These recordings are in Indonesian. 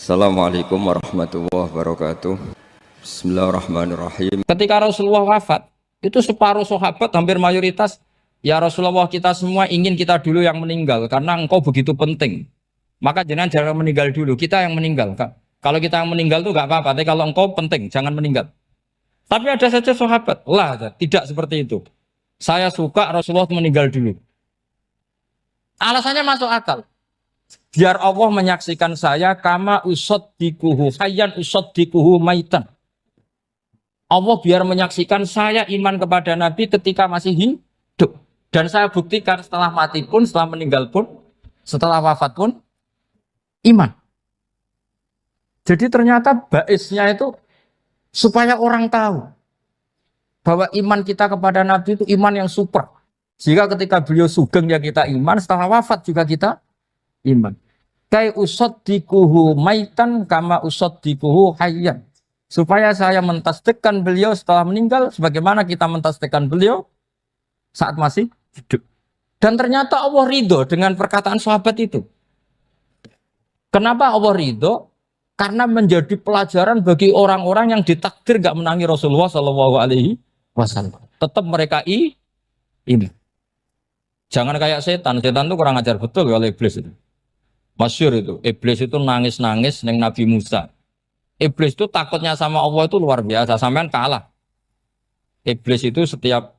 Assalamualaikum warahmatullahi wabarakatuh. Bismillahirrahmanirrahim. Ketika Rasulullah wafat, itu separuh sahabat hampir mayoritas, ya Rasulullah kita semua ingin kita dulu yang meninggal karena engkau begitu penting. Maka jangan meninggal dulu, kita yang meninggal. Kalau kita yang meninggal itu gak apa-apa, tapi kalau engkau penting, jangan meninggal. Tapi ada saja sahabat, tidak seperti itu. Saya suka Rasulullah meninggal dulu. Alasannya masuk akal. Biar Allah menyaksikan saya kama usaddikuhu hayyan usaddikuhu maitan. Allah biar menyaksikan saya iman kepada Nabi ketika masih hidup. Dan saya buktikan setelah mati pun, setelah meninggal pun, setelah wafat pun, iman. Jadi ternyata baisnya itu supaya orang tahu bahwa iman kita kepada Nabi itu iman yang super. Jika ketika beliau sugeng ya kita iman, setelah wafat juga kita iman. Kai usaddikuhu maitan kama usaddikuhu hayyan. Supaya saya mentasdikkan beliau setelah meninggal sebagaimana kita mentasdikkan beliau saat masih hidup. Dan ternyata Allah ridho dengan perkataan sahabat itu. Kenapa Allah ridho? Karena menjadi pelajaran bagi orang-orang yang ditakdir gak menangi Rasulullah SAW. Tetap mereka ini. Jangan kayak setan. Setan itu kurang ajar betul kalau iblis itu. Masyhur itu. Iblis itu nangis-nangis neng Nabi Musa. Iblis itu takutnya sama Allah itu luar biasa. Sampean kalah. Iblis itu setiap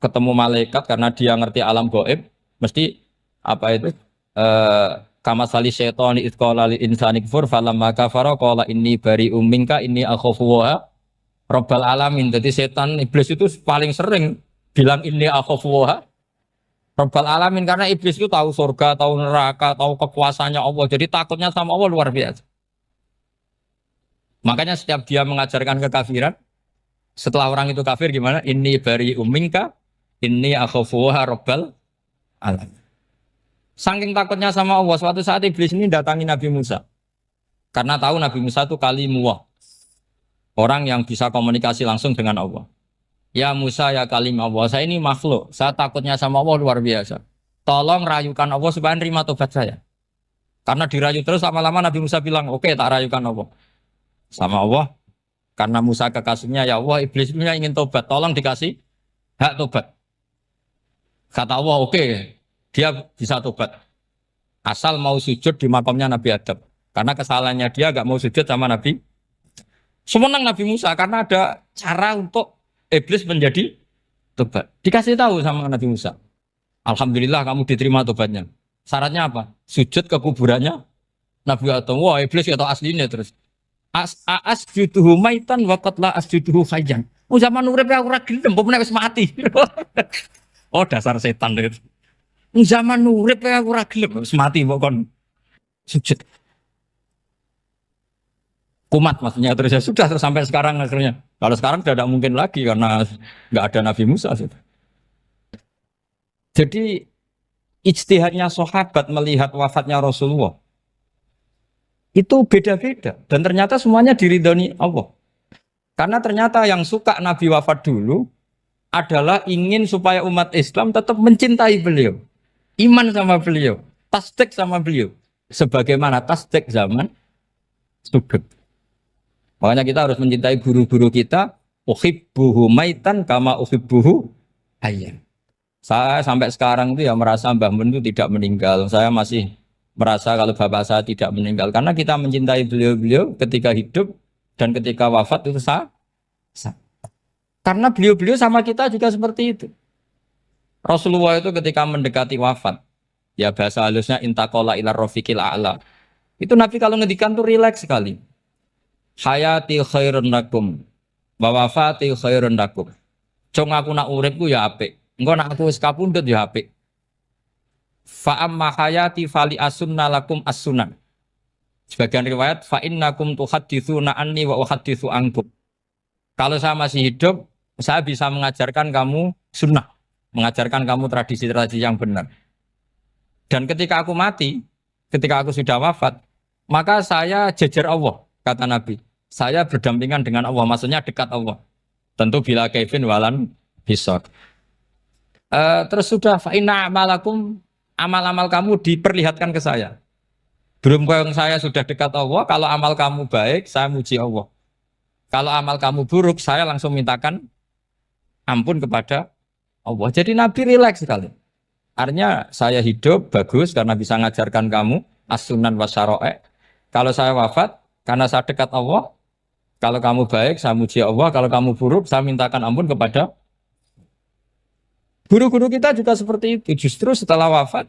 ketemu malaikat karena dia ngerti alam gaib, mesti apa itu? Kama sali syaitani id qala lil insani kfur falamma kafara qala inni bari'um minka inni akhafu wa rabbal alamin. Jadi setan iblis itu paling sering bilang inni akhafu wa rabbal alamin karena iblis itu tahu surga, tahu neraka, tahu kekuasaannya Allah. Jadi takutnya sama Allah luar biasa. Makanya setiap dia mengajarkan kekafiran, setelah orang itu kafir gimana? Inni bari'um minka inni akhafu wa rabbal alamin. Saking takutnya sama Allah, suatu saat iblis ini datangi Nabi Musa. Karena tahu Nabi Musa itu kalimullah. Orang yang bisa komunikasi langsung dengan Allah. Ya Musa ya kalim Allah, saya ini makhluk. Saya takutnya sama Allah luar biasa. Tolong rayukan Allah supaya nerima tobat saya. Karena dirayu terus lama-lama Nabi Musa bilang, oke, tak rayukan Allah. Sama Allah. Karena Musa kekasihnya, ya Allah iblis punya ingin tobat. Tolong dikasih hak tobat. Kata Allah, oke. Dia bisa tobat. Asal mau sujud di makamnya Nabi Adam. Karena kesalahannya dia gak mau sujud sama Nabi. Semenang Nabi Musa karena ada cara untuk iblis menjadi tobat. Dikasih tahu sama Nabi Musa. Alhamdulillah kamu diterima tobatnya. Syaratnya apa? Sujud ke kuburannya Nabi Adam. Wah iblis ya tahu aslinya terus. Asjuduhu maitan wa qatla asjuduhu hayyan. Zaman urip aku ora gelem, mbok wis mati. Oh dasar setan itu. Zaman urip aku ora gelem wis mati mbok kon sujud. Kumat maksudnya terus ya sudah terus sampai sekarang akhirnya. Kalau sekarang tidak mungkin lagi karena nggak ada Nabi Musa. Jadi ijtihadnya sahabat melihat wafatnya Rasulullah itu beda-beda dan ternyata semuanya diridhoni Allah. Karena ternyata yang suka Nabi wafat dulu adalah ingin supaya umat Islam tetap mencintai beliau. Iman sama beliau, tasdik sama beliau, sebagaimana tasdik zaman sugeng. Makanya kita harus mencintai guru-guru kita. Uhibbuhu maitan kama uhibbuhu hayyan. Saya sampai sekarang itu ya merasa Mbah Mun itu tidak meninggal. Saya masih merasa kalau bapak saya tidak meninggal karena kita mencintai beliau-beliau ketika hidup dan ketika wafat itu sama. Karena beliau-beliau sama kita juga seperti itu. Rasulullah itu ketika mendekati wafat, ya bahasa halusnya intaqala ila rafiqil a'la. Itu Nabi kalau ngedikan tuh rileks sekali. Hayati khairun lakum wa wafati khairun lakum. Cung aku nak uripku ya apik. Engko nak aku wis kapundhut ya apik. Fa amma hayati fali asunna lakum as-sunan. Sebagian riwayat fa innakum tuhadditsuna anni wa uhadditsu ankum. Kalau saya masih hidup, saya bisa mengajarkan kamu sunnah. Mengajarkan kamu tradisi-tradisi yang benar. Dan ketika aku mati, ketika aku sudah wafat, maka saya jejer Allah, kata Nabi. Saya berdampingan dengan Allah, maksudnya dekat Allah. Tentu bila kaifin walan hisab. Terus sudah fa'inna amalakum, amal-amal kamu diperlihatkan ke saya. Berhubung saya sudah dekat Allah, kalau amal kamu baik, saya muji Allah. Kalau amal kamu buruk, saya langsung mintakan ampun kepada Allah. Jadi Nabi rileks sekali. Artinya saya hidup bagus karena bisa ngajarkan kamu as-sunan wa syara'i'. Kalau saya wafat karena saya dekat Allah, kalau kamu baik saya muji Allah, kalau kamu buruk saya mintakan ampun kepada. Guru-guru kita juga seperti itu. Justru setelah wafat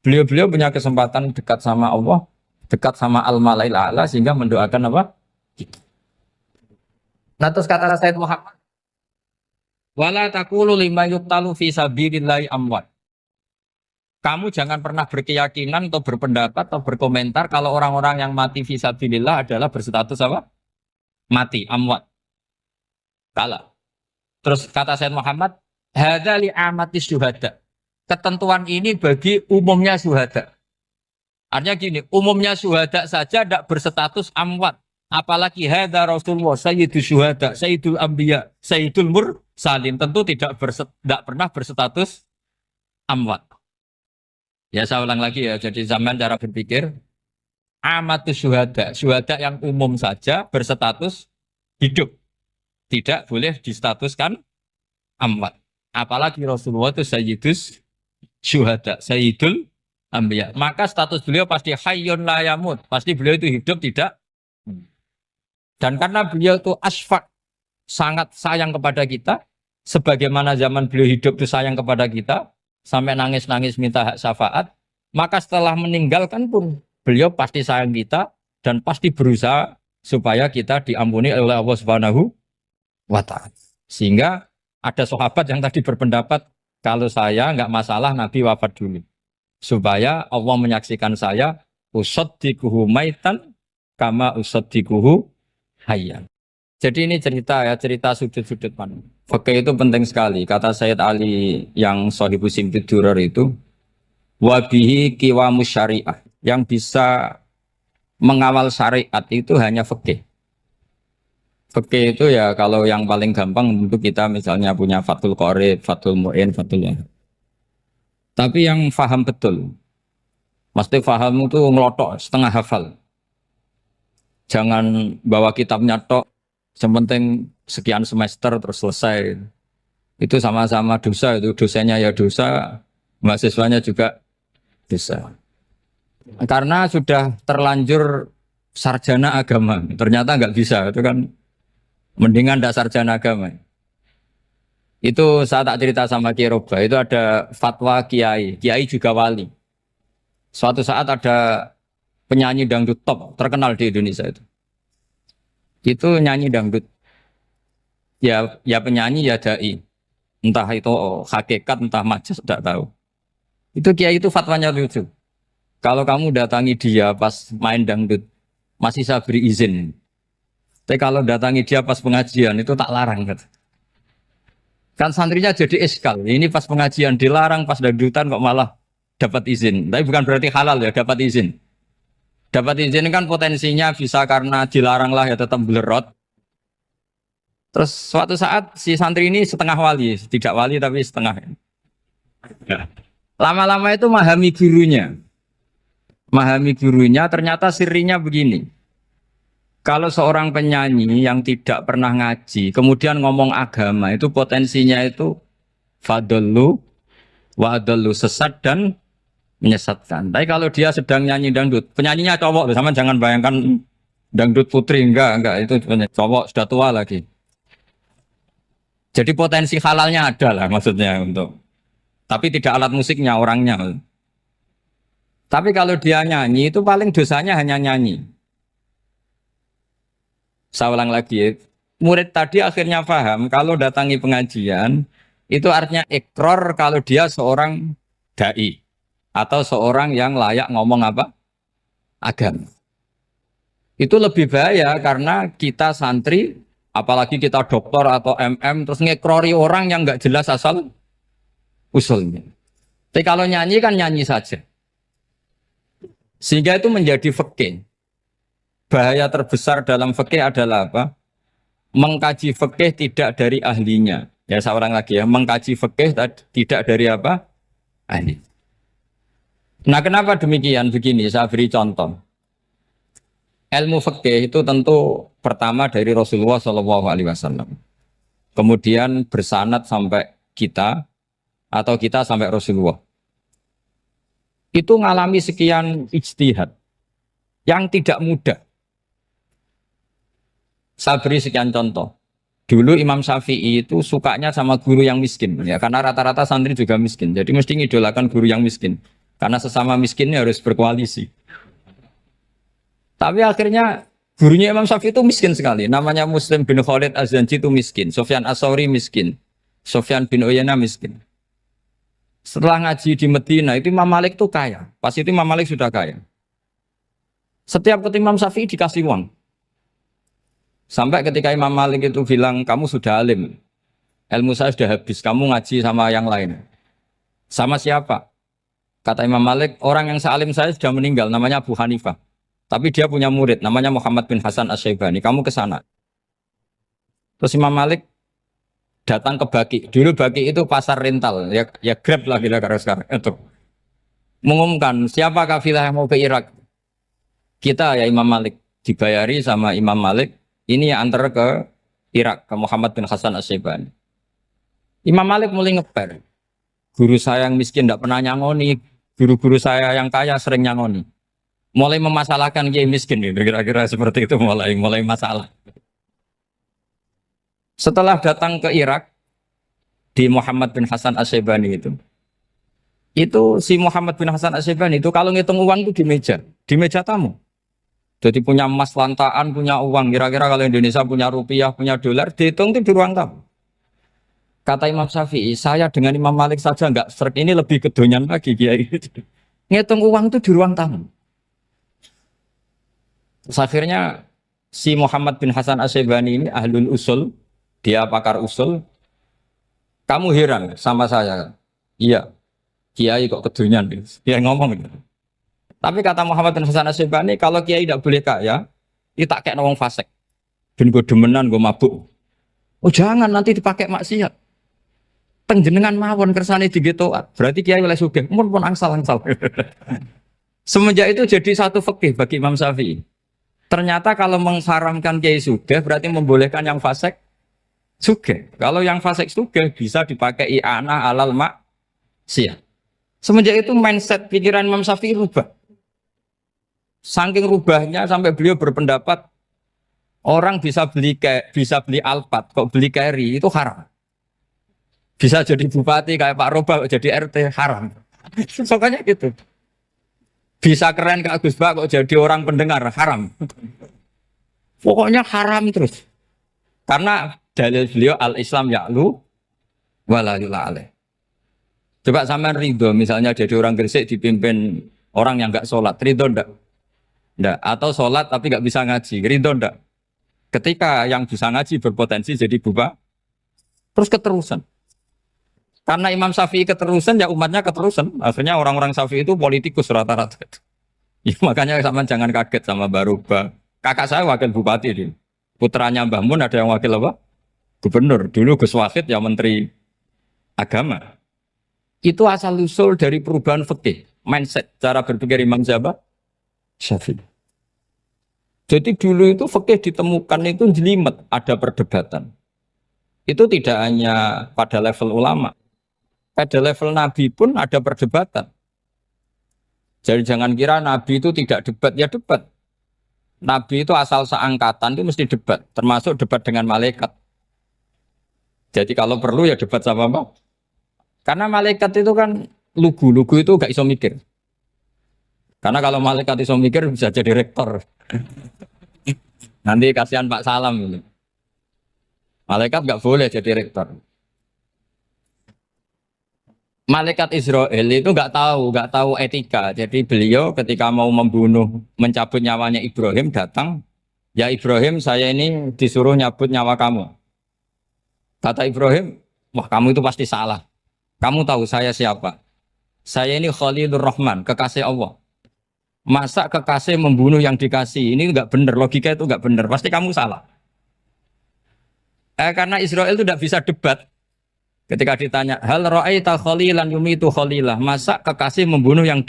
beliau-beliau punya kesempatan dekat sama Allah, dekat sama Al-Malail A'la sehingga mendoakan apa? Nah terus kata Sayyid Muhammad, wala taqulu lima yuqtalu fi sabilillahi amwat. Kamu jangan pernah berkeyakinan atau berpendapat atau berkomentar kalau orang-orang yang mati fi sabilillah adalah berstatus apa? Mati, amwat. Kalah. Terus kata Sayyid Muhammad, hadza li amatis syuhada. Ketentuan ini bagi umumnya syuhada. Artinya gini, umumnya syuhada saja tidak berstatus amwat. Apalagi hadza Rasulullah, sayyidul syuhada, sayyidul anbiya, sayyidul mursalin. Tentu tidak pernah berstatus amwat. Ya saya ulang lagi ya, jadi zaman cara berpikir, amatus syuhada, syuhada yang umum saja berstatus hidup. Tidak boleh distatuskan amwat. Apalagi Rasulullah itu sayyidus syuhada, sayyidul anbiya. Maka status beliau pasti hayyun la yamut. Pasti beliau itu hidup tidak. Dan karena beliau itu asfaq, sangat sayang kepada kita, sebagaimana zaman beliau hidup itu sayang kepada kita, sampai nangis-nangis minta hak syafaat, maka setelah meninggalkan pun beliau pasti sayang kita dan pasti berusaha supaya kita diampuni oleh Allah Subhanahu wa ta'ala. Sehingga ada sahabat yang tadi berpendapat kalau saya nggak masalah Nabi wafat dulu. Supaya Allah menyaksikan saya usaddiquhu maitan kama usaddiquhu hayyan. Jadi ini cerita ya, cerita sudut-sudut pandang. Fikih itu penting sekali. Kata Sayyid Ali yang Shahibu Simtud Durar itu, wabihi qiwamus syariah. Yang bisa mengawal syariat itu hanya fikih. Fikih itu ya kalau yang paling gampang untuk kita misalnya punya Fathul Qorib, Fathul Mu'in, Fathul Wahab. Tapi yang faham betul, mesti faham itu ngelotok setengah hafal. Jangan bawa kitabnya tok, yang penting sekian semester terus selesai. Itu sama-sama dosa, itu dosennya ya dosa, mahasiswanya juga dosa. Karena sudah terlanjur sarjana agama, ternyata nggak bisa, itu kan mendingan ndak sarjana agama. Itu saya tak cerita sama Kiai Roba, itu ada fatwa kiai, kiai juga wali. Suatu saat ada penyanyi dangdut top terkenal di Indonesia itu nyanyi dangdut ya penyanyi ya dai, entah itu hakikat entah majas tidak tahu. Itu kiai itu fatwanya lucu, kalau kamu datangi dia pas main dangdut masih saya beri izin, tapi kalau datangi dia pas pengajian itu tak larang kan santrinya jadi eskal, ini pas pengajian dilarang, pas dangdutan kok malah dapat izin. Tapi bukan berarti halal ya, dapat izin. Dapat izin kan potensinya bisa karena dilarang lah ya tetap belerot. Terus suatu saat si santri ini setengah wali, tidak wali tapi setengah. Lama-lama itu memahami gurunya. Memahami gurunya ternyata sirinya begini. Kalau seorang penyanyi yang tidak pernah ngaji, kemudian ngomong agama, itu potensinya itu fadallu wa adallu, sesat dan menyesatkan. Tapi kalau dia sedang nyanyi dangdut, penyanyinya cowok, sama jangan bayangkan dangdut putri, enggak itu cowok sudah tua lagi. Jadi potensi halalnya ada lah maksudnya untuk, tapi tidak alat musiknya orangnya. Tapi kalau dia nyanyi itu paling dosanya hanya nyanyi. Saya ulang lagi ya. Murid tadi akhirnya paham kalau datangi pengajian itu artinya ikrar kalau dia seorang dai atau seorang yang layak ngomong apa? Agama. Itu lebih bahaya karena kita santri, apalagi kita doktor atau MM, terus ngekrori orang yang nggak jelas asal usulnya. Tapi kalau nyanyi kan nyanyi saja. Sehingga itu menjadi fikih. Bahaya terbesar dalam fikih adalah apa? Mengkaji fikih tidak dari ahlinya. Ya seorang lagi ya, mengkaji fikih tidak dari apa? Ahli. Nah, kenapa demikian? Begini, saya beri contoh. Ilmu fikih itu tentu pertama dari Rasulullah Shallallahu Alaihi Wasallam. Kemudian bersanad sampai kita atau kita sampai Rasulullah. Itu ngalami sekian ijtihad yang tidak mudah. Saya beri sekian contoh. Dulu Imam Syafi'i itu sukanya sama guru yang miskin, ya karena rata-rata santri juga miskin. Jadi mesti ngidolakan guru yang miskin, karena sesama miskinnya harus berkoalisi. Tapi akhirnya gurunya Imam Syafi'i itu miskin sekali. Namanya Muslim bin Khalid Az-Zanji itu miskin, Sufyan As-Tsauri miskin, Sufyan bin Uyainah miskin. Setelah ngaji di Medina itu Imam Malik itu kaya. Pas itu Imam Malik sudah kaya. Setiap ketemu Imam Syafi'i dikasih uang. Sampai ketika Imam Malik itu bilang, kamu sudah alim, ilmu saya sudah habis, kamu ngaji sama yang lain. Sama siapa? Kata Imam Malik, orang yang sealim saya sudah meninggal, namanya Abu Hanifah. Tapi dia punya murid, namanya Muhammad bin Hasan Asy-Syaibani, kamu ke sana. Terus Imam Malik datang ke Baki. Dulu Baki itu pasar rental, ya Grab lah kira-kira sekarang. Itu mengumumkan, siapa kafilah yang mau ke Irak? Kita ya Imam Malik, dibayari sama Imam Malik. Ini yang antar ke Irak, ke Muhammad bin Hasan Asy-Syaibani. Imam Malik mulai ngeper. Guru saya yang miskin tidak pernah nyangoni, guru-guru saya yang kaya sering nyangoni. Mulai memasalahkan kiai miskin, gitu. Kira-kira seperti itu mulai masalah. Setelah datang ke Irak, di Muhammad bin Hasan Asy-Syaibani itu si Muhammad bin Hasan Asy-Syaibani itu kalau ngitung uang itu di meja tamu. Jadi punya emas lantaan, punya uang. Kira-kira kalau Indonesia punya rupiah, punya dolar, dihitung itu di ruang tamu. Kata Imam Syafi'i, saya dengan Imam Malik saja nggak seret, ini lebih kedonyan lagi kiai. Ngitung uang itu di ruang tamu. Terus akhirnya si Muhammad bin Hasan Asy-Syaibani ini ahlul usul, dia pakar usul. Kamu heran sama saya? Iya, kiai kok kedonyan. Dia ngomong gitu. Tapi kata Muhammad bin Hasan Asy-Syaibani, kalau kiai tidak boleh kaya, itu tak kayak wong fasik. Ben gue demenan, gue mabuk. Oh jangan, nanti dipakai maksiat. Tengjenengan mawon kersane digetoat. Berarti kiai oleh sugih, pun angsal-angsal. Semenjak itu jadi satu fikih bagi Imam Syafi'i. Ternyata kalau mengharamkan kiai sugih, berarti membolehkan yang fasik sugih. Kalau yang fasik sugih bisa dipakai i'anah alal maksiat. Semenjak itu mindset pikiran Imam Syafi'i rubah. Saking rubahnya sampai beliau berpendapat orang bisa beli Alphard, kok beli carry itu haram. Bisa jadi bupati kayak Pak Roba, kok jadi RT haram. Pokoknya gitu. Bisa keren Kak Gus Bak, kok jadi orang pendengar haram. Pokoknya haram terus. Karena dalil beliau al-Islam ya'lu wala yula alaih. Coba sampean ridho misalnya jadi orang Gresik dipimpin orang yang enggak sholat, ridho enggak? Enggak. Atau sholat tapi enggak bisa ngaji, ridho enggak? Ketika yang bisa ngaji berpotensi jadi buba, terus keterusan. Karena Imam Syafi'i keterusan, ya umatnya keterusan. Akhirnya orang-orang Syafi'i itu politikus rata-rata. Ya, makanya sama jangan kaget sama Baruba. Kakak saya wakil bupati ini. Putranya Mbah Mun ada yang wakil apa? Gubernur. Dulu Gus Wahid ya menteri agama. Itu asal usul dari perubahan fikih, mindset, cara berpikir Imam Syafi'i. Jadi dulu itu fikih ditemukan itu jelimet, ada perdebatan. Itu tidak hanya pada level ulama, pada level Nabi pun ada perdebatan. Jadi jangan kira Nabi itu tidak debat, ya debat. Nabi itu asal seangkatan itu mesti debat, termasuk debat dengan malaikat. Jadi kalau perlu ya debat sama apa? Karena malaikat itu kan lugu itu gak iso mikir. Karena kalau malaikat iso mikir bisa jadi rektor. Nanti kasihan Pak Salam ini. Malaikat gak boleh jadi rektor. Malaikat Israel itu nggak tahu etika. Jadi beliau ketika mau membunuh, mencabut nyawanya Ibrahim datang, ya Ibrahim saya ini disuruh nyabut nyawa kamu. Kata Ibrahim, wah kamu itu pasti salah. Kamu tahu saya siapa? Saya ini Khalilur Rahman, kekasih Allah. Masa kekasih membunuh yang dikasih? Ini nggak benar, logika itu nggak benar. Pasti kamu salah. Karena Israel itu tidak bisa debat. Ketika ditanya, hal ra'aita khalilan yumitu khalilah, masa kekasih membunuh yang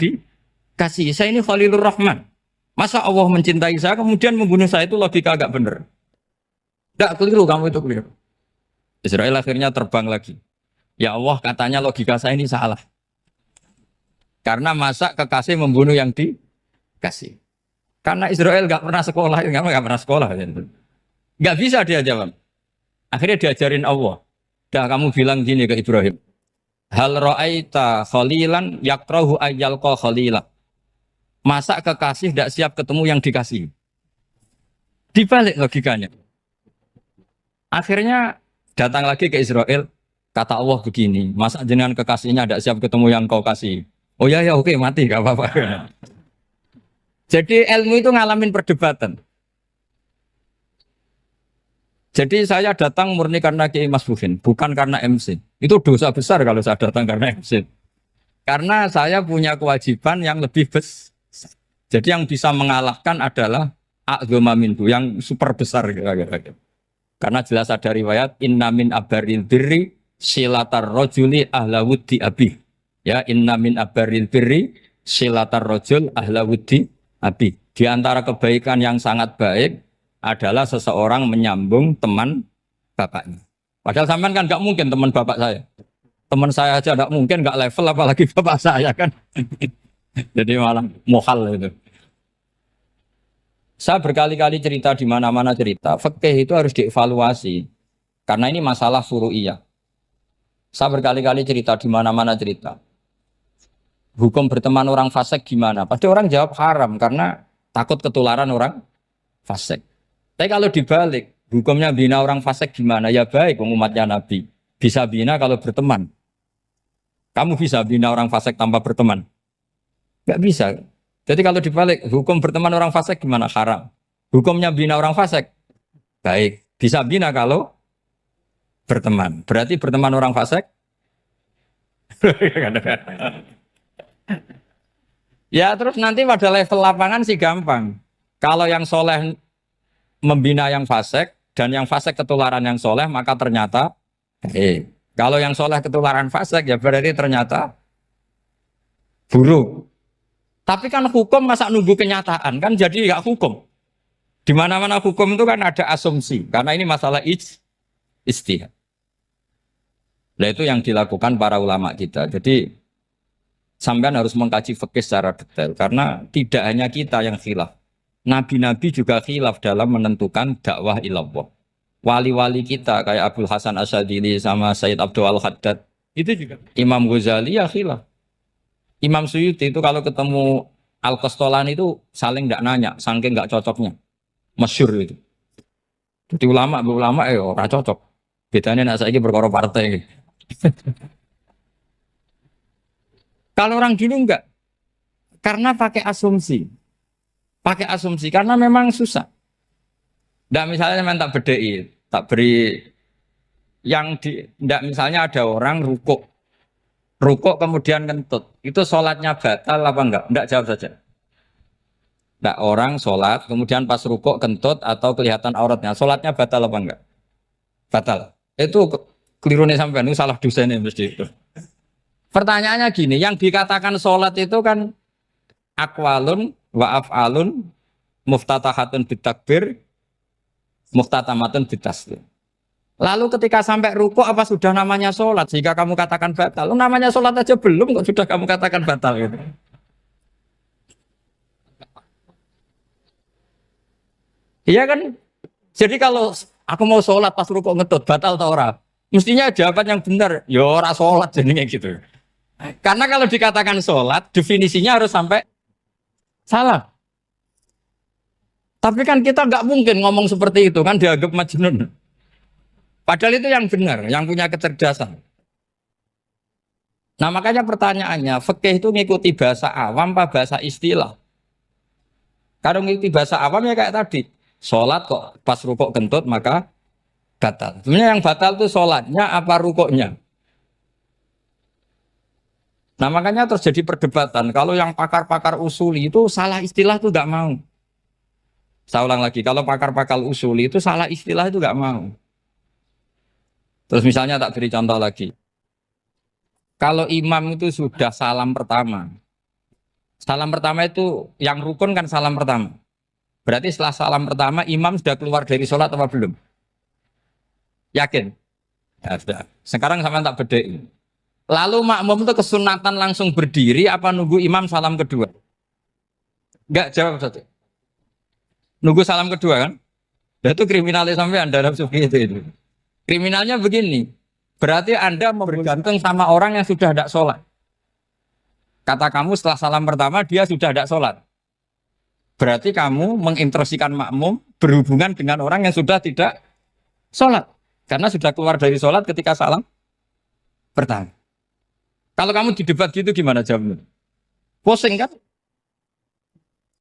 kasih. Saya ini Khalilur Rahman. Masa Allah mencintai saya kemudian membunuh saya, itu logika agak bener. Enggak, keliru, kamu itu keliru. Israel akhirnya terbang lagi. Ya Allah, katanya logika saya ini salah. Karena masa kekasih membunuh yang dikasih. Karena Israel nggak pernah sekolah, nggak pernah sekolah. Nggak bisa dia jawab. Akhirnya diajarin Allah. Dah kamu bilang gini ke Ibrahim. Hal ra'aita khalilan yakrahu ayyalqa khalila. Masa kekasih tidak siap ketemu yang dikasih. Dibalik logikanya. Akhirnya datang lagi ke Israel. Kata Allah begini, masa jenengan kekasihnya tidak siap ketemu yang kau kasih. Oh ya ya oke, mati gak apa-apa. Jadi ilmu itu ngalamin perdebatan. Jadi saya datang murni karena Kiai Mas Buhin, bukan karena MC. Itu dosa besar kalau saya datang karena MC. Karena saya punya kewajiban yang lebih besar. Jadi yang bisa mengalahkan adalah a'dzama minhu, yang super besar kira-kira. Karena jelas ada riwayat inna min abaril birri silatar rojuli ahla wuddi abi. Ya, inna min abaril birri silatar rojul ahla wuddi abi. Di antara kebaikan yang sangat baik adalah seseorang menyambung teman bapaknya. Padahal sampean kan nggak mungkin teman bapak saya. Teman saya aja nggak mungkin, nggak level apalagi bapak saya kan. Jadi malah mohal itu. Saya berkali-kali cerita di mana-mana cerita. Fikih itu harus dievaluasi. Karena ini masalah furu'iyah. Saya berkali-kali cerita di mana-mana cerita. Hukum berteman orang fasik gimana? Pasti orang jawab haram karena takut ketularan orang fasik. Tapi kalau dibalik, hukumnya bina orang fasik gimana? Ya baik, umatnya Nabi. Bisa bina kalau berteman. Kamu bisa bina orang fasik tanpa berteman? Gak bisa. Jadi kalau dibalik, hukum berteman orang fasik gimana? Haram. Hukumnya bina orang fasik? Baik. Bisa bina kalau berteman. Berarti berteman orang fasik? Ya terus nanti pada level lapangan sih gampang. Kalau yang soleh membina yang fasik dan yang fasik ketularan yang soleh, maka ternyata kalau yang soleh ketularan fasik ya berarti ternyata buruk. Tapi kan hukum masa nunggu kenyataan kan jadi nggak hukum. Di mana-mana hukum itu kan ada asumsi karena ini masalah ijtihad. Nah itu yang dilakukan para ulama kita. Jadi sampean harus mengkaji fikih secara detail karena tidak hanya kita yang khilaf. Nabi-nabi juga khilaf dalam menentukan dakwah ilallah. Wali-wali kita kayak Abdul Hasan Asyadili sama Sayyid Abdul Al-Haddad itu juga. Imam Ghazali ya khilaf. Imam Suyuti itu kalau ketemu Al-Qastolani itu saling tidak nanya, saking nggak cocoknya. Masyhur itu. Jadi ulama orang cocok. Bedanya nak saiki perkara partai. Kalau orang dulu enggak. Karena pakai asumsi. Pakai asumsi karena memang susah. Ndak misalnya memang tak bedai, tak beri yang di ndak misalnya ada orang rukuk kemudian kentut. Itu sholatnya batal apa enggak? Enggak, jawab saja. Enggak, orang sholat kemudian pas rukuk kentut atau kelihatan auratnya, sholatnya batal apa enggak? Batal. Itu keliru nih sampean, itu salah dosennya mesti itu. Pertanyaannya gini, yang dikatakan sholat itu kan aqwalun wa af'alun muftatahatun bitakbir muftatamatun bitaslim. Lalu ketika sampai rukuk apa sudah namanya sholat sehingga kamu katakan batal? Namanya sholat aja belum kok sudah kamu katakan batal gitu. Iya kan? Jadi kalau aku mau sholat pas rukuk ngetut batal atau ora? Mestinya jawaban yang benar, ya ora sholat jadinya gitu. Karena kalau dikatakan sholat definisinya harus sampai salah. Tapi kan kita nggak mungkin ngomong seperti itu kan dianggap majnun. Padahal itu yang benar, yang punya kecerdasan. Nah makanya pertanyaannya, fikih itu ngikuti bahasa awam apa bahasa istilah? Kalau ngikuti bahasa awam ya kayak tadi, sholat kok pas rukuk kentut maka batal. Sebenarnya yang batal itu sholatnya apa rukuknya? Nah makanya terjadi perdebatan. Kalau yang pakar-pakar usuli itu salah istilah itu nggak mau. Saya ulang lagi, kalau pakar-pakar usuli itu salah istilah itu nggak mau. Terus misalnya tak beri contoh lagi. Kalau imam itu sudah salam pertama, Salam pertama itu yang rukun kan salam pertama. Berarti setelah salam pertama imam sudah keluar dari sholat apa belum? Yakin? Ya sudah. Sekarang sama tak bedain. Lalu makmum itu kesunatan langsung berdiri apa nunggu imam salam kedua? Enggak, jawab satu. Nunggu salam kedua kan? Nah, itu kriminalnya sampai Anda seperti itu. Kriminalnya begini. Berarti Anda bergantung sama orang yang sudah tidak sholat. Kata kamu setelah salam pertama dia sudah tidak sholat. Berarti kamu menginstruksikan makmum berhubungan dengan orang yang sudah tidak sholat. Karena sudah keluar dari sholat ketika salam pertama. Kalau kamu di debat gitu gimana jawabnya? Pusing kan?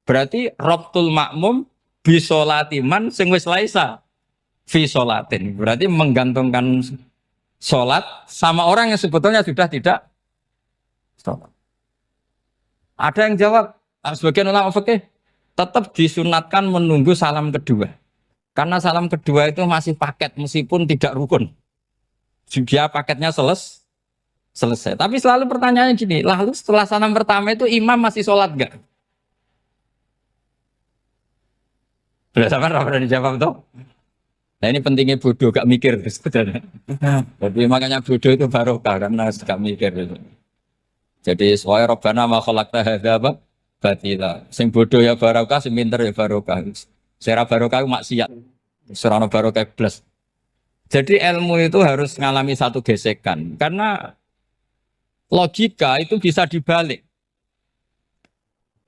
Berarti robtul makmum bisolatiman sing wis laisa fi sholatin. Berarti menggantungkan sholat sama orang yang sebetulnya sudah tidak sholat. Ada yang jawab, sebagian ulama fikih tetap disunatkan menunggu salam kedua. Karena salam kedua itu masih paket meskipun tidak rukun. Dia paketnya selesai. Tapi selalu pertanyaannya gini, lalu setelah salam pertama itu imam masih sholat enggak? Sudah sama berani dijawab toh? Nah ini pentingnya bodoh, gak mikir sebenarnya. Jadi makanya bodoh itu barokah karena gak mikir. Jadi soalnya Rabbana ma khalaqta hadza apa? Batila. Sing bodoh ya barokah, sing pinter ya barokah. Sera barokah maksiat. Serana barokah plus. Jadi ilmu itu harus mengalami satu gesekan karena logika itu bisa dibalik.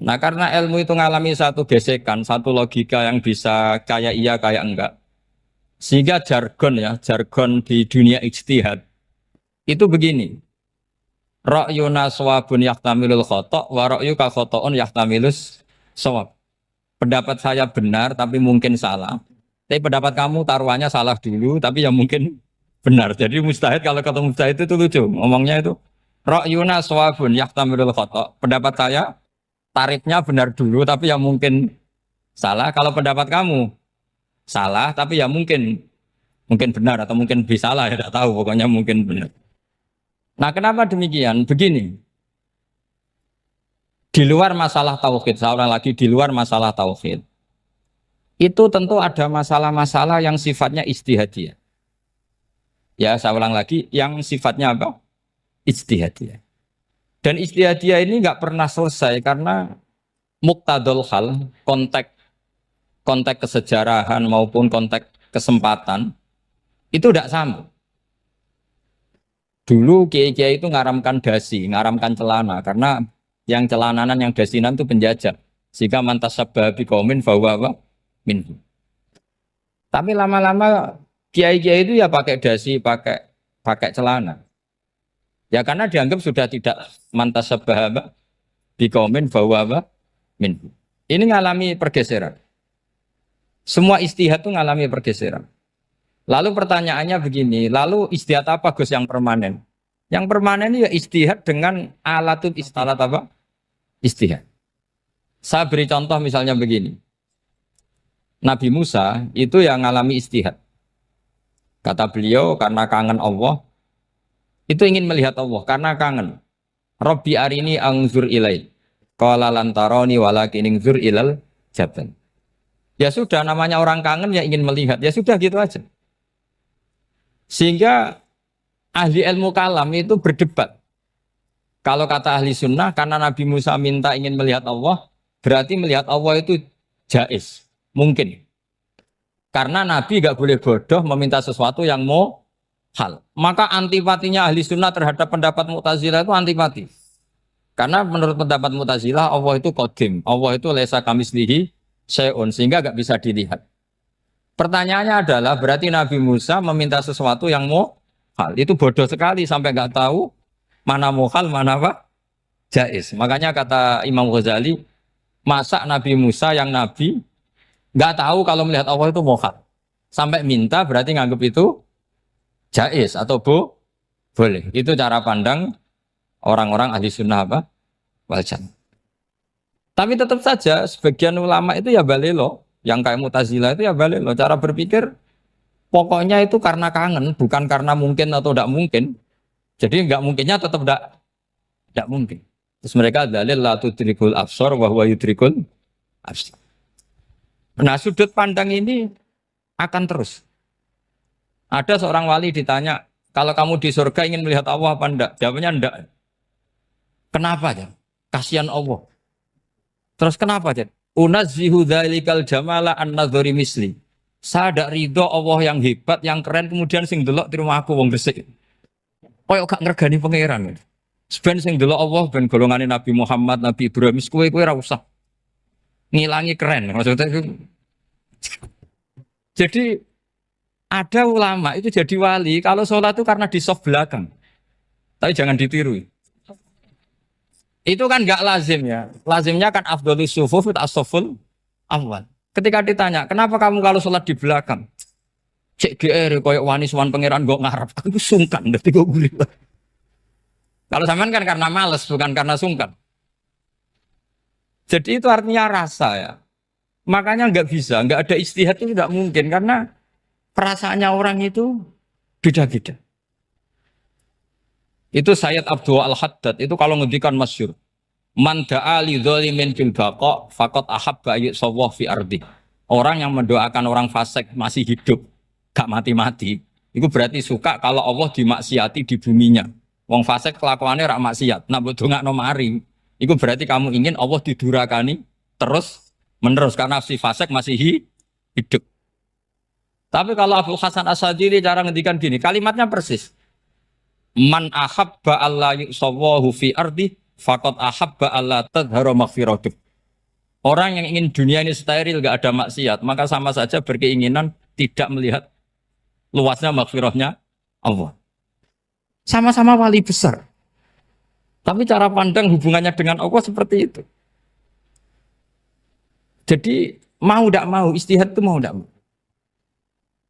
Nah karena ilmu itu mengalami satu gesekan, satu logika yang bisa kayak iya kayak enggak. Sehingga jargon di dunia ijtihad itu begini. Ra'yuna shawabun yahtamilul khata' wa ra'yuka khata'un yahtamilus shawab. Pendapat saya benar tapi mungkin salah. Tapi pendapat kamu taruhannya salah dulu tapi yang mungkin benar. Jadi mustahid kalau kata mustahid itu lucu. Ngomongnya itu ra'yuna shawabun yahtamilul khata'. Pendapat saya tarifnya benar dulu tapi yang mungkin salah. Kalau pendapat kamu salah tapi ya mungkin benar atau mungkin bisa salah ya tidak tahu pokoknya mungkin benar. Nah kenapa demikian? Begini, di luar masalah tauhid, saya ulang lagi di luar masalah tauhid, itu tentu ada masalah-masalah yang sifatnya ijtihadiyah. Ya saya ulang lagi, yang sifatnya apa? Ijtihadiyah. Dan ijtihadiyah ini nggak pernah selesai karena muqtadul hal, konteks kesejarahan maupun konteks kesempatan itu tidak sama. Dulu kiai-kiai itu ngaramkan dasi, ngaramkan celana karena yang celananan yang dasinan itu penjajah. Sehingga mantas sabah biqaumin bahwa minhu. Tapi lama-lama kiai-kiai itu ya pakai dasi, pakai celana. Ya karena dianggap sudah tidak mantas sabah biqaumin bahwa minhu. Ini ngalami pergeseran. Semua istihad itu ngalami pergeseran. Lalu pertanyaannya begini, lalu istihad apa Gus yang permanen? Yang permanen ya istihad dengan alat apa? Istihad. Saya beri contoh misalnya begini. Nabi Musa itu yang ngalami istihad. Kata beliau karena kangen Allah, itu ingin melihat Allah karena kangen. Rabbi arini angzur ilai. Qala lan tarani walakin ingzur ilal jabal. Ya sudah namanya orang kangen ya ingin melihat. Ya sudah gitu aja. Sehingga ahli ilmu kalam itu berdebat. Kalau kata ahli sunnah, karena Nabi Musa minta ingin melihat Allah, berarti melihat Allah itu jaiz, mungkin. Karena Nabi nggak boleh bodoh meminta sesuatu yang mau hal. Maka antipatinya ahli sunnah terhadap pendapat Mu'tazilah itu antipati. Karena menurut pendapat Mu'tazilah, Allah itu qadim, Allah itu laisa kamislihi syai'un, sehingga nggak bisa dilihat. Pertanyaannya adalah berarti Nabi Musa meminta sesuatu yang mau hal. Itu bodoh sekali sampai nggak tahu mana mau hal, mana apa? Jaiz. Makanya kata Imam Ghazali, masa Nabi Musa yang Nabi nggak tahu kalau melihat Allah itu mau hal. Sampai minta berarti nganggap itu jaiz atau boleh. Itu cara pandang orang-orang ahli sunnah apa? Wal jannah. Tapi tetap saja sebagian ulama itu ya balelo. Yang kayak Mu'tazilah itu ya balik loh cara berpikir pokoknya itu karena kangen bukan karena mungkin atau tidak mungkin. Jadi nggak mungkinnya tetap tidak mungkin. Terus mereka dalil la tudrikul absar wa huwa yudrikul absar. Nah, sudut pandang ini akan terus. Ada seorang wali ditanya, kalau kamu di surga ingin melihat Allah apa enggak? Jawabnya enggak. Kenapa ya? Kasihan Allah. Terus kenapa ya? Unazzihu dzalikal jamala an nadhari misli. Saya tidak ridho Allah yang hebat, yang keren, kemudian sing delok di rumah aku wong resik. Koyok gak ngergani pangeran. Sebenarnya sing delok Allah ben golongane Nabi Muhammad, Nabi Ibrahim, kowe ora usah ngilangi keren. Maksudnya itu. Jadi ada ulama itu jadi wali kalau sholat itu karena di soft belakang. Tapi jangan ditiru. Itu kan nggak lazim ya. Lazimnya kan afdhalus sufuf as-saful awal. Ketika ditanya, kenapa kamu kalau sholat di belakang? Cek GR koyok wani suwan pangeran gak ngarep. Aku sungkan dadi kok gulit. Kalau sampean kan karena males bukan karena sungkan. Jadi itu artinya rasa ya. Makanya nggak bisa, nggak ada ijtihad itu tidak mungkin karena perasaannya orang itu beda-beda. Itu Sayyid Abdul Al-Haddad itu kalau ngendikan masyhur. Man da'a li dzalimin bil baqa faqad ahabba yusawwah fi ardi. Orang yang mendoakan orang fasik masih hidup, gak mati-mati, itu berarti suka kalau Allah dimaksiati di buminya. Wong fasik kelakuannya rak maksiat, nak mbok dongakno mari. Itu berarti kamu ingin Allah didurakani terus menerus karena si fasik masih hidup. Tapi kalau Abu Hasan As-Sadili cara ngendikan gini, kalimatnya persis. Man ahabba alla yusawwahu fi ardi faqad ahabba alla tadhara maghfiratuh. Orang yang ingin dunia ini steril gak ada maksiat, maka sama saja berkeinginan tidak melihat luasnya maghfirahnya Allah. Sama-sama wali besar. Tapi cara pandang hubungannya dengan Allah seperti itu. Jadi mau tidak mau, ijtihad itu mau tidak mau.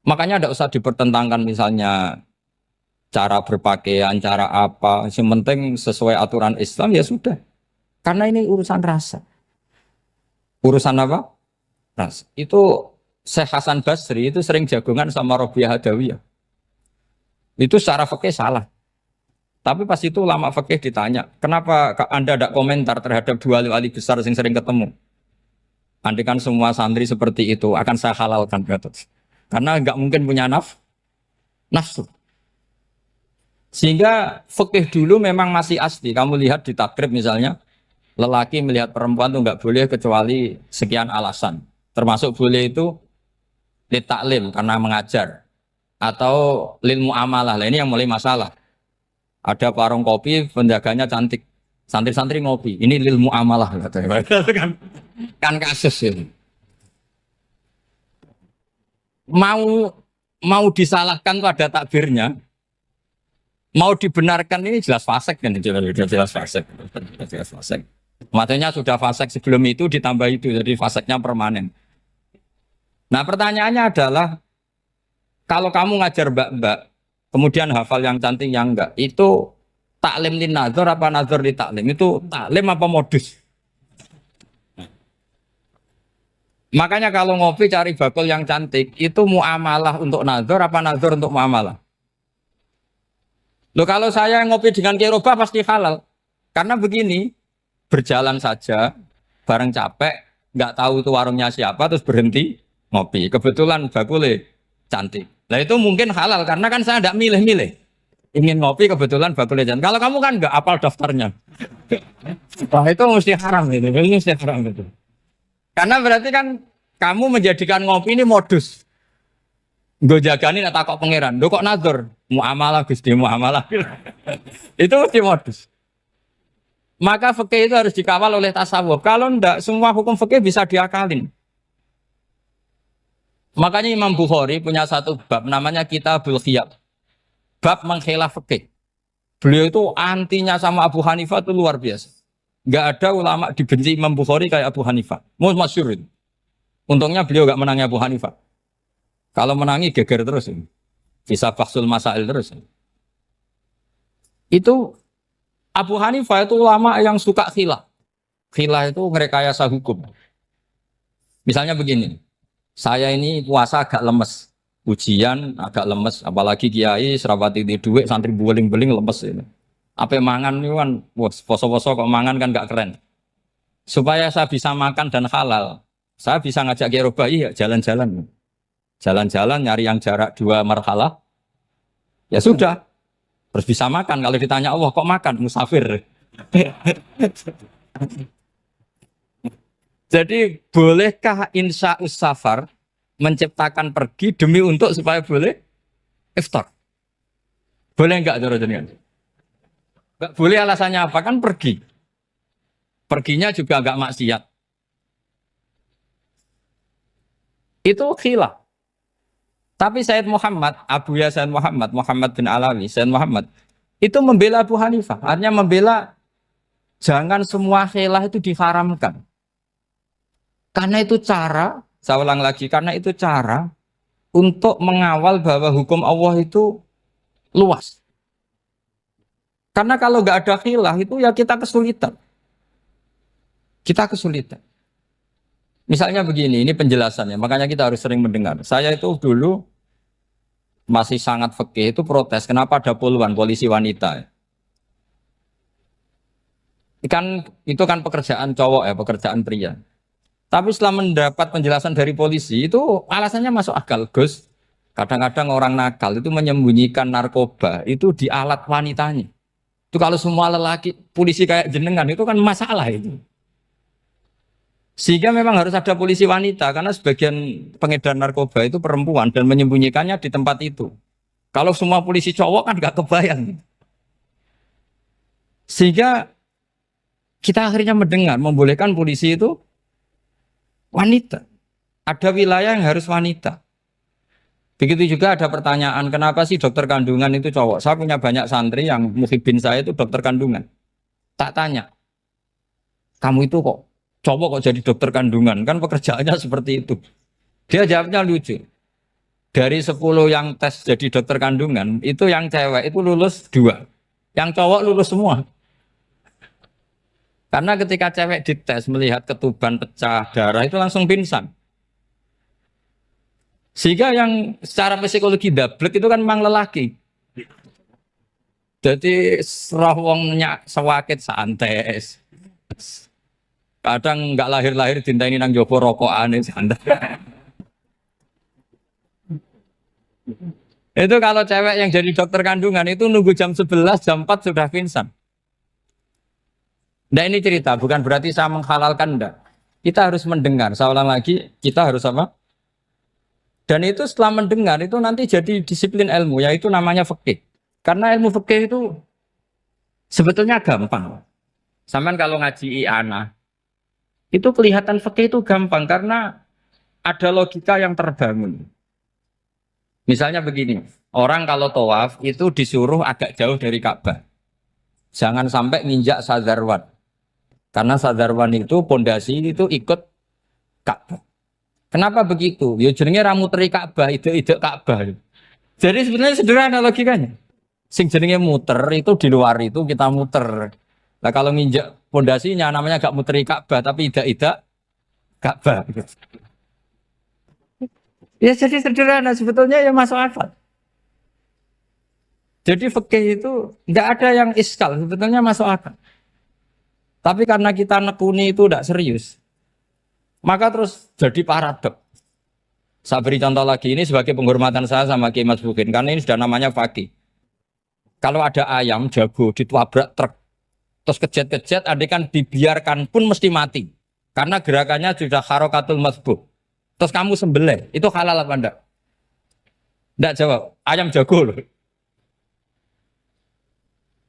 Makanya tidak usah dipertentangkan misalnya cara berpakaian, cara apa. Yang penting sesuai aturan Islam ya sudah. Karena ini urusan rasa. Urusan apa? Rasa. Itu Syekh Hasan Basri itu sering jagongan sama Robiah Hadawiyah. Itu secara fikih salah. Tapi pas itu ulama fikih ditanya, kenapa Anda tidak komentar terhadap dua wali besar yang sering ketemu? Andai kan semua santri seperti itu akan saya halalkan, karena nggak mungkin punya nafsu. Sehingga fikih dulu memang masih asli. Kamu lihat di takrib misalnya, lelaki melihat perempuan itu nggak boleh kecuali sekian alasan. Termasuk boleh itu li taklim karena mengajar atau lil muamalah. Lah ini yang mulai masalah. Ada warung kopi, penjaganya cantik. Santri-santri ngopi, ini lil muamalah katanya. kan kasus ini. Mau disalahkan tuh ada takbirnya. Mau dibenarkan ini jelas fasik kan, jelas fasik. Jelas fasik. Maksudnya sudah fasik sebelum itu ditambah itu, jadi fasiknya permanen. Nah pertanyaannya adalah, kalau kamu ngajar mbak-mbak, kemudian hafal yang cantik yang enggak, itu taklim li nazar apa nazar li taklim? Itu taklim apa modus? Makanya kalau ngopi cari bakul yang cantik, itu muamalah untuk nazar apa nazar untuk muamalah? Loh kalau saya ngopi dengan kiroba pasti halal. Karena begini, berjalan saja, bareng capek, nggak tahu itu warungnya siapa, terus berhenti ngopi. Kebetulan bakulnya cantik. Nah itu mungkin halal, karena kan saya tidak milih-milih. Ingin ngopi kebetulan bakulnya cantik. Kalau kamu kan nggak apal daftarnya. Wah itu mesti haram itu, mesti haram itu. Karena berarti kan kamu menjadikan ngopi ini modus. Gue jagani nak takok pangeran. Lo kok nazar? Muamalah Gusti, muamalah. Itu mesti modus. Maka fikih itu harus dikawal oleh tasawuf. Kalau enggak, semua hukum fikih bisa diakalin. Makanya Imam Bukhari punya satu bab namanya Kitabul Khiyab. Bab mengkhilaf fikih. Beliau itu antinya sama Abu Hanifah itu luar biasa. Enggak ada ulama dibenci Imam Bukhari kayak Abu Hanifah. Masyhur itu. Untungnya beliau enggak menangi Abu Hanifah. Kalau menangi geger terus. Bisa bahsul masail terus. Itu Abu Hanifah itu ulama yang suka khilah. Khilah itu ngerekayasa hukum. Misalnya begini. Saya ini puasa agak lemes. Ujian agak lemes. Apalagi kiai, serapati di duit, santri beling-beling lemes ini. Apa mangan itu kan, poso-poso kok mangan kan gak keren. Supaya saya bisa makan dan halal, saya bisa ngajak Kiai Robai ya jalan-jalan. Jalan-jalan nyari yang jarak 2 marhalah, ya sudah. Terus bisa makan. Kalau ditanya Allah kok makan? Musafir. Jadi bolehkah insya safar menciptakan pergi demi untuk supaya boleh iftar? Boleh enggak cara jenengan? Enggak boleh, alasannya apa? Kan pergi. Perginya juga enggak maksiat. Itu khilaf. Tapi Sayyid Muhammad, Abuya Sayyid Muhammad, Muhammad bin Alawi, Sayyid Muhammad, itu membela Abu Hanifah. Artinya membela jangan semua khilaf itu diharamkan. Karena itu cara, saya ulang lagi, karena itu cara untuk mengawal bahwa hukum Allah itu luas. Karena kalau nggak ada khilaf itu ya kita kesulitan. Kita kesulitan. Misalnya begini, ini penjelasannya, makanya kita harus sering mendengar. Saya itu dulu masih sangat fikih itu protes, kenapa ada puluhan polisi wanita? Itu kan pekerjaan cowok ya, pekerjaan pria. Tapi setelah mendapat penjelasan dari polisi, itu alasannya masuk akal, Gus. Kadang-kadang orang nakal itu menyembunyikan narkoba, itu di alat wanitanya. Itu kalau semua lelaki, polisi kayak jenengan, itu kan masalah itu. Sehingga memang harus ada polisi wanita karena sebagian pengedar narkoba itu perempuan dan menyembunyikannya di tempat itu. Kalau semua polisi cowok kan gak kebayang. Sehingga kita akhirnya mendengar membolehkan polisi itu wanita. Ada wilayah yang harus wanita. Begitu juga ada pertanyaan, kenapa sih dokter kandungan itu cowok? Saya punya banyak santri yang muhibin saya itu dokter kandungan. Tak tanya, kamu itu kok cowok kok jadi dokter kandungan, kan pekerjaannya seperti itu. Dia jawabnya lucu. Dari 10 yang tes jadi dokter kandungan, itu yang cewek itu lulus 2. Yang cowok lulus semua. Karena ketika cewek dites melihat ketuban pecah darah itu langsung pingsan. Sehingga yang secara psikologi dablek itu kan memang lelaki. Jadi serawongnya sewakit santes. Kadang nggak lahir-lahir dinteni nang jopo rokokan santai. Itu kalau cewek yang jadi dokter kandungan itu nunggu jam 11, jam 4 sudah pingsan. Nah ini cerita, bukan berarti saya menghalalkan, enggak. Kita harus mendengar, saya ulang lagi, kita harus apa? Dan itu setelah mendengar itu nanti jadi disiplin ilmu, yaitu namanya fikih. Karena ilmu fikih itu sebetulnya gampang. Sampean kalau ngaji i'anah, itu kelihatan fikih itu gampang karena ada logika yang terbangun. Misalnya begini, orang kalau tawaf itu disuruh agak jauh dari Ka'bah. Jangan sampai nginjak sadarwan. Karena sadarwan itu pondasi itu ikut Ka'bah. Kenapa begitu? Ya jenenge ra muteri Ka'bah, ide-ide Ka'bah. Jadi sebenarnya sederhana logikanya. Sing jenenge muter itu di luar itu kita muter. Nah kalau nginjak pondasinya namanya gak muteri Ka'bah tapi ida-ida Ka'bah. Ya jadi sederhana sebetulnya ya masuk akal. Jadi fikih itu tidak ada yang iskal, sebetulnya masuk akal. Tapi karena kita nekuni itu tidak serius, maka terus jadi paradok. Saya beri contoh lagi, ini sebagai penghormatan saya sama Kiai Mas Bukin, karena ini sudah namanya fakih. Kalau ada ayam jago ditabrak truk, terus kejet-kejet, adekan dibiarkan pun mesti mati. Karena gerakannya sudah harokatul masbuh. Terus kamu sembelih, itu halal apa enggak? Enggak jawab, ayam jago loh.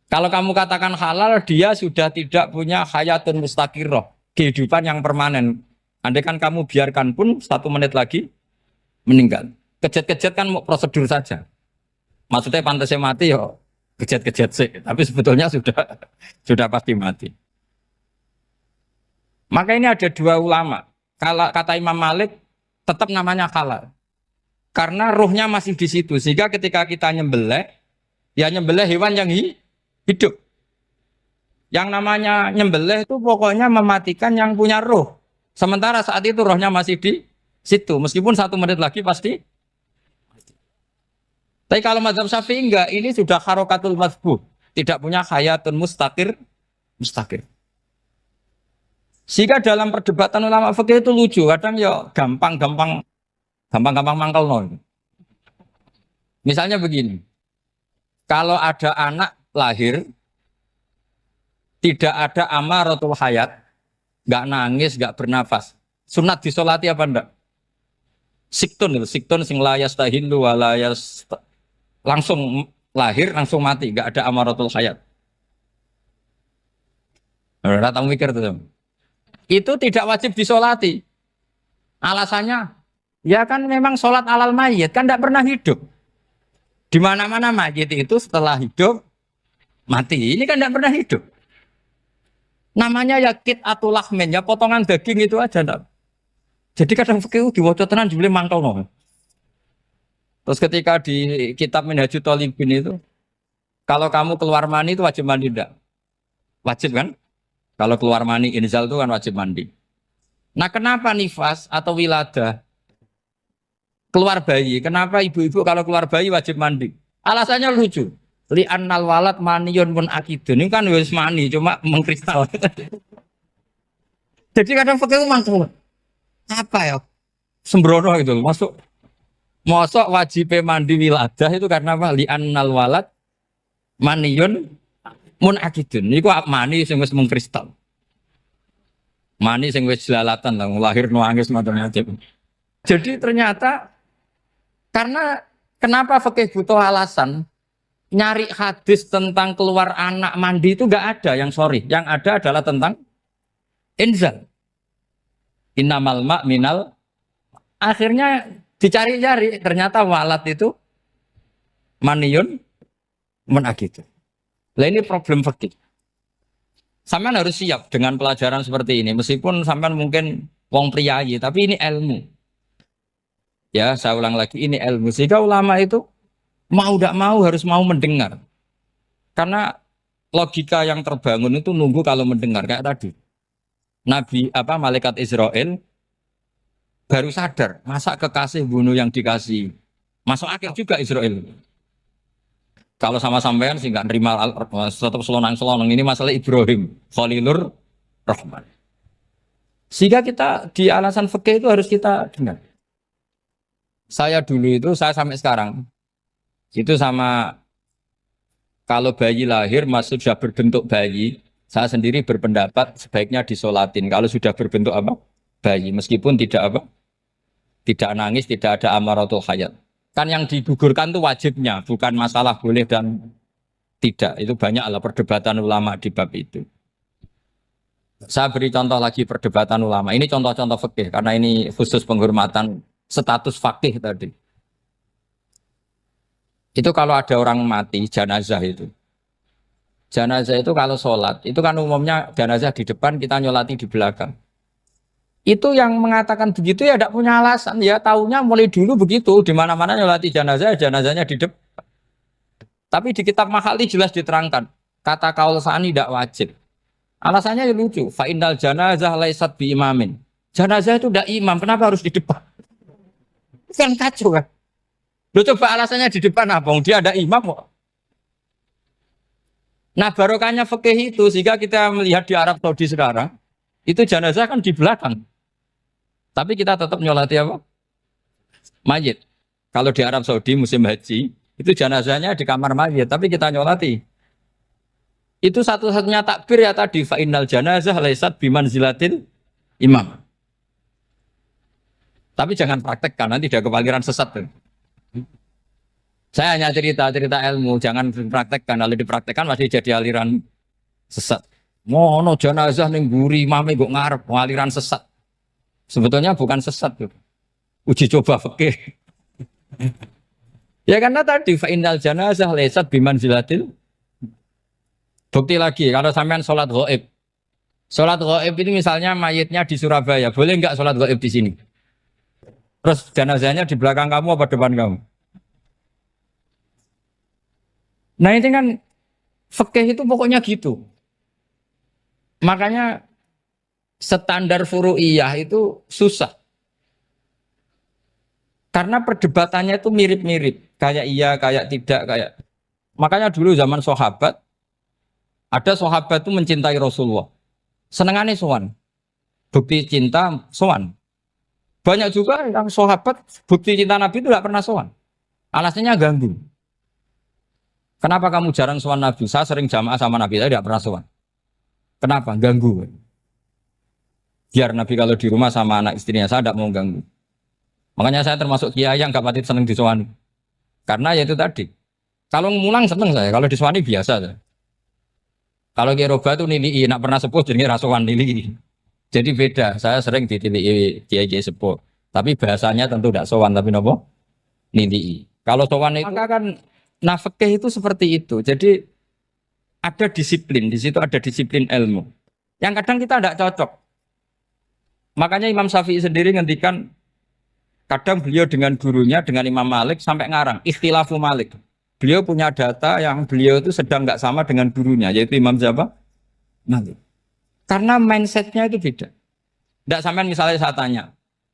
Kalau kamu katakan halal, dia sudah tidak punya hayatun mustaqirroh, kehidupan yang permanen. Andai kan kamu biarkan pun 1 menit lagi meninggal. Kejet-kejet kan prosedur saja. Maksudnya pantasnya mati ya kejet-kejet sih, tapi sebetulnya sudah pasti mati. Maka ini ada 2 ulama. Kalau kata Imam Malik tetap namanya halal. Karena ruhnya masih di situ. Sehingga ketika kita nyembelih, ya nyembelih hewan yang hidup. Yang namanya nyembelih itu pokoknya mematikan yang punya roh. Sementara saat itu rohnya masih di situ. Meskipun 1 menit lagi pasti. Tapi kalau mazhab Syafi'i enggak, ini sudah harokatul masbuh. tidak punya hayatun mustaqir. Sehingga dalam perdebatan ulama fikih itu lucu, kadang ya gampang-gampang mangkel no. Misalnya begini, kalau ada anak lahir tidak ada amaratul hayat, nggak nangis, nggak bernafas, sunat disolati apa enggak? Siktun sing layas tahilu walayas langsung lahir langsung mati, nggak ada amaratul hayat. Ora tahu mikir tuh. Itu tidak wajib disolati. Alasannya, ya kan memang sholat alal mayit kan tidak pernah hidup. Di mana-mana mayit itu setelah hidup mati. Ini kan tidak pernah hidup. Namanya ya qit'atul lahmin, ya potongan daging itu aja enggak. Jadi kadang fikih diwaca tenan jebule mangkel no. Terus ketika di kitab Minhajul Thalibin itu, kalau kamu keluar mani itu wajib mandi enggak? Wajib kan? Kalau keluar mani inzal itu kan wajib mandi. Nah kenapa nifas atau wiladah keluar bayi? Kenapa ibu-ibu kalau keluar bayi wajib mandi? Alasannya lucu. Li'annal walad maniyun mun akidun. Ini kan wis mani cuma mengkristal. Jadi kadang fikih mangkel. Apa ya? Sembrono gitu. Masuk wajib mandi wiladah itu karena apa? Li'annal walad maniyun mun akidun. Niku mani sing wis mengkristal. Mani sing wis jelalatan lah lahir nangis macam-macam. Jadi ternyata karena kenapa fikih butuh alasan? Nyari hadis tentang keluar anak mandi itu enggak ada yang sorry. Yang ada adalah tentang inzal. Innamal ma' minal. Akhirnya dicari-cari ternyata walad itu maniyun menakit. Lah ini problem fikih. Sampean harus siap dengan pelajaran seperti ini. Meskipun sampean mungkin wong priayi, tapi ini ilmu. Ya, saya ulang lagi, ini ilmu. Sehingga ulama itu mau tidak mau harus mau mendengar. Karena logika yang terbangun itu nunggu kalau mendengar kayak tadi. Nabi malaikat Israel baru sadar, masa kekasih bunuh yang dikasih. Masuk akal juga Israel. Kalau sama sampean sih nggak nerima tetap selonang-selonang ini masalah Ibrahim Khalilur Rahman. Sehingga kita di alasan fikih itu harus kita dengar. Saya dulu itu, saya sampai sekarang itu sama kalau bayi lahir masih sudah berbentuk bayi, saya sendiri berpendapat sebaiknya disolatin. Kalau sudah berbentuk bayi, meskipun tidak nangis, tidak ada amaratul hayat. Kan yang digugurkan itu wajibnya, bukan masalah boleh dan tidak. Itu banyaklah perdebatan ulama di bab itu. Saya beri contoh lagi perdebatan ulama. Ini contoh-contoh fikih karena ini khusus penghormatan status fakih tadi. Itu kalau ada orang mati jenazah itu. Jenazah itu kalau sholat, itu kan umumnya jenazah di depan, kita nyolati di belakang. Itu yang mengatakan begitu ya tidak punya alasan, ya taunya mulai dulu begitu, di mana-mana nyolati jenazah, jenazahnya di depan. Tapi di kitab Mahalli jelas diterangkan, kata kaul sani tidak wajib. Alasannya lucu, fa innal janazah laisat bi imamin. Jenazah itu tidak imam, kenapa harus di depan? Kan kacau kan? Lu coba alasannya di depan apa? Dia ada imam kok. Nah barokahnya fikih itu, sehingga kita melihat di Arab Saudi sekarang, itu jenazah kan di belakang. Tapi kita tetap nyolati apa? Mayit. Kalau di Arab Saudi musim haji, itu jenazahnya di kamar mayit, tapi kita nyolati. Itu satu-satunya takbir ya tadi, fa innal janazah laisat bimanzilatil imam. Tapi jangan praktekkan, nanti dia kepaliran sesat. Saya hanya cerita ilmu, jangan dipraktekkan. Kalau dipraktekkan masih jadi aliran sesat. Mono jenazah ning mburi mame kok ngarep aliran sesat. Sebetulnya bukan sesat tuh. Uji coba fikih. Ya karena tadi fa innal janazah laisat bimanzilatil. Bukti lagi kalau sampean sholat ghaib. Sholat ghaib itu misalnya mayitnya di Surabaya, boleh enggak sholat ghaib di sini? Terus jenazahnya di belakang kamu apa depan kamu? Nah ini kan fikih itu pokoknya gitu. Makanya standar furu'iyah itu susah. Karena perdebatannya itu mirip-mirip. Kayak iya, kayak tidak, kayak. Makanya dulu zaman sahabat, Ada sahabat itu mencintai Rasulullah. Senengannya sowan. Bukti cinta sowan. Banyak juga yang sahabat bukti cinta Nabi itu tidak pernah sowan. Alasannya ganggu. Kenapa kamu jarang sowan Nabi? Saya sering jamaah sama Nabi, saya tidak pernah sowan. Kenapa? Ganggu. Biar Nabi kalau di rumah sama anak istrinya, saya tidak mau ganggu. Makanya saya termasuk kiai yang gak pati seneng disowani. Karena ya itu tadi. Kalau ngulang seneng saya, kalau disowani biasa saya. Kalau kiai roba itu nilai, nak pernah sepuh jadi rasuan nilai. Jadi beda, saya sering ditilii kiai sepuh. Tapi bahasanya tentu tidak sowan, tapi nopo nilai. Kalau sowan itu maka kan nafkah itu seperti itu. Jadi ada disiplin, di situ ada disiplin ilmu. Yang kadang kita tidak cocok. Makanya Imam Syafi'i sendiri ngendikan kadang beliau dengan gurunya, dengan Imam Malik sampai ngarang ikhtilafu Malik. Beliau punya data yang beliau itu sedang nggak sama dengan gurunya, yaitu Imam siapa? Malik. Karena mindsetnya itu beda. Tidak sampai misalnya saya tanya,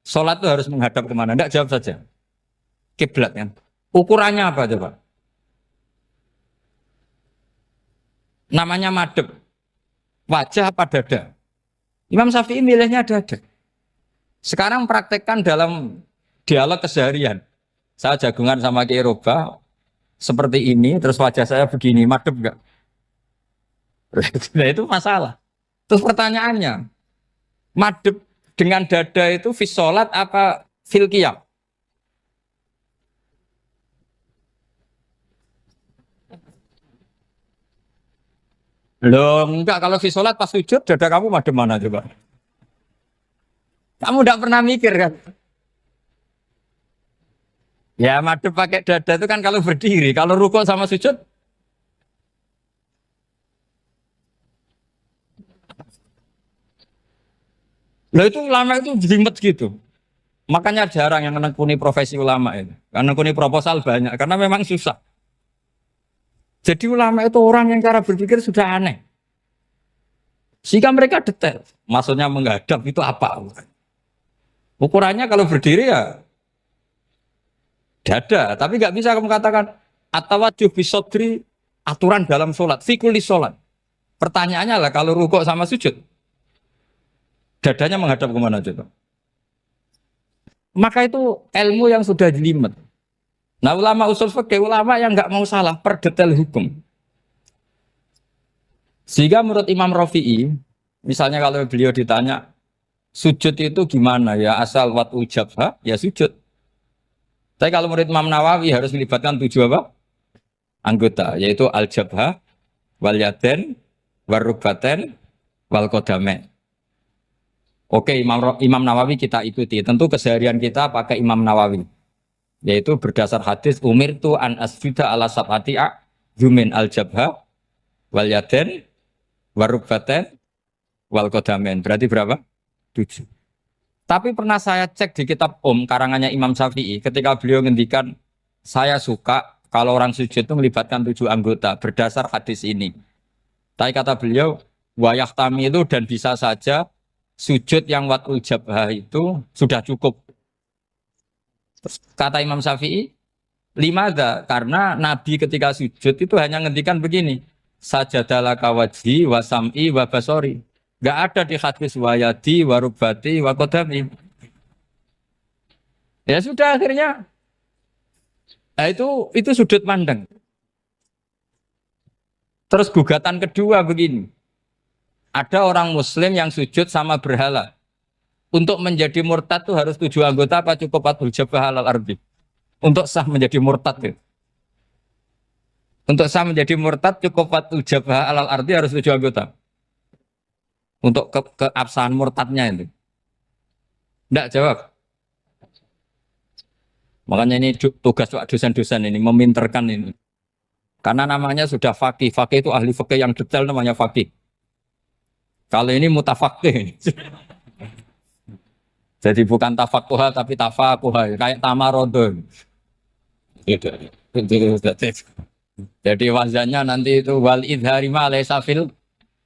sholat itu harus menghadap kemana? Tidak, jawab saja. Kiblat kan. Ukurannya apa coba? Namanya madhep. Wajah apa dada? Imam Syafi'i milihnya dada. Sekarang praktekkan dalam dialog keseharian. Saya jagungan sama Kiai Roba seperti ini, terus wajah saya begini, madep enggak? Nah itu masalah. Terus pertanyaannya, madep dengan dada itu fis sholat apa fil qiyam? Loh enggak, kalau fis sholat pas sujud dada kamu madep mana coba? Kamu enggak pernah mikir kan? Ya madep pakai dada itu kan kalau berdiri, kalau rukuk sama sujud. Loh itu ulama itu jelimet gitu. Makanya jarang yang menekuni profesi ulama ini. Karena menekuni proposal banyak, karena memang susah. Jadi ulama itu orang yang cara berpikir sudah aneh. Sehingga mereka detail. Maksudnya menghadap itu apa? Ukurannya kalau berdiri ya dada, tapi nggak bisa kamu katakan atawajuh bisodri aturan dalam sholat, fikul di sholat. Pertanyaannya lah kalau rukuk sama sujud, dadanya menghadap kemana coba? Maka itu ilmu yang sudah jelimet. Nah ulama usul fikih, ulama yang nggak mau salah per detail hukum. Sehingga menurut Imam Rafi'i, misalnya kalau beliau ditanya sujud itu gimana ya asal wat ujabha ya sujud. Tapi kalau murid Imam Nawawi harus melibatkan 7 apa? Anggota, yaitu al-jabha, wal yaden, warubaten, wal kodame. Oke, Imam Nawawi kita ikuti. Tentu keseharian kita pakai Imam Nawawi. Yaitu berdasar hadis umir tu an asjuda ala sab'ati yumin al-jabha, wal yaden, warubaten, wal kodamen. Berarti berapa? 7. Tapi pernah saya cek di kitab karangannya Imam Syafi'i ketika beliau ngendikan saya suka kalau orang sujud itu melibatkan 7 anggota berdasar hadis ini. Tapi kata beliau wayah tami itu dan bisa saja sujud yang watul jabhah itu sudah cukup. Kata Imam Syafi'i, limada karena Nabi ketika sujud itu hanya ngendikan begini, sajadalaka wajhi wa sam'i wa basori. Gak ada di hadis wayadi, warubati, wakodami. Ya sudah akhirnya. Nah, itu sudut pandang. Terus gugatan kedua begini. Ada orang Muslim yang sujud sama berhala. Untuk menjadi murtad itu harus 7 anggota apa cukup atul jabah halal ardi. Untuk sah menjadi murtad itu. Untuk sah menjadi murtad cukup atul jabah halal ardi harus 7 anggota. Untuk keabsahan murtadnya itu. Tidak jawab. Makanya ini tugas dosen-dosen ini meminterkan ini. Karena namanya sudah faqih. Faqih itu ahli faqih yang detail namanya faqih. Kalau ini mutafaqih. Jadi bukan tafakuha tapi tafakuha. Kayak tamarodon. Jadi wazannya nanti itu wal idhari ma laysa fil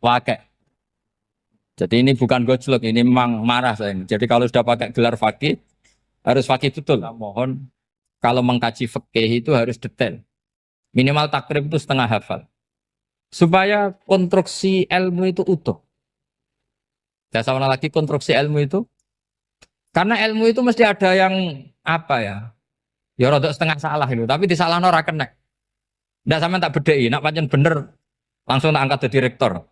waqi'. Jadi ini bukan gojlok, ini memang marah saya. Jadi kalau sudah pakai gelar fakih, harus fakih betul. Nah, mohon, kalau mengkaji fikih itu harus detail. Minimal takrib itu setengah hafal. supaya konstruksi ilmu itu utuh. Saya sama lagi konstruksi ilmu itu, karena ilmu itu mesti ada yang apa ya? Ya rodok setengah salah itu, tapi disalahno ora kena. Ndak sampean tak bedheki, nak pancen bener langsung tak angkat jadi direktur.